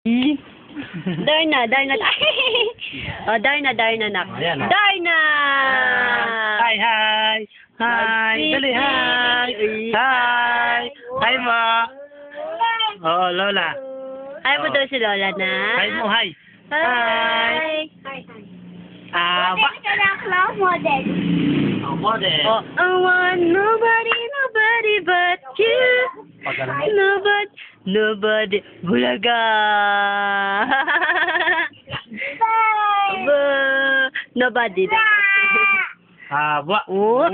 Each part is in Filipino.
Darna. Oh, Darna, nak. Ayan, oh. Darna! Hi! Hi! Dali, hi! Hi! Hi mo! Oo, Lola. Ay mo daw si Lola na. Hi mo, hi! Hi! Ba? Claw model. Oh, model. Oh, I want nobody but you. Nobody. Bulaga. Nobody. Ba? Oh.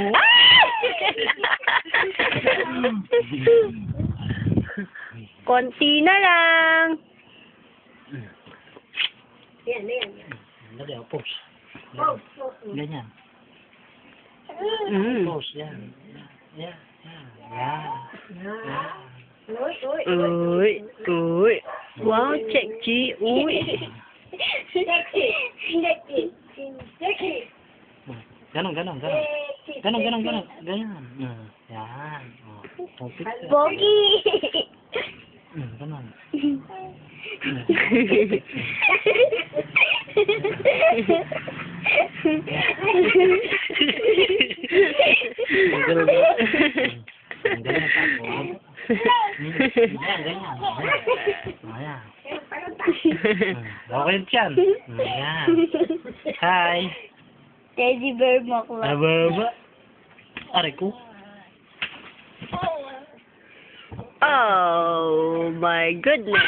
Konti na lang. Yan. Dali, pose. Ganyan. Pose, yan. Yan. Uy. Wow, check G. Uy. Sexy. Ganon. Ganyan. Yan. Pogi. Ganon. Ganyan. Okay yan. Ayan. Hi. Teddy bear mo ko. Ababa. Aray ko. Oh my goodness.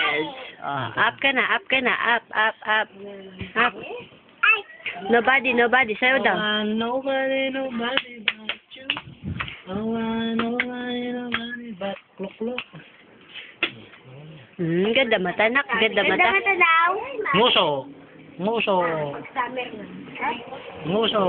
Oh, up ka na. Up. Nobody. Sayo daw. Nobody but you. Nobody but klok. Ganda mata, nak. Ganda mata. Ganda mata daw. Nguso. Summer na. Nguso.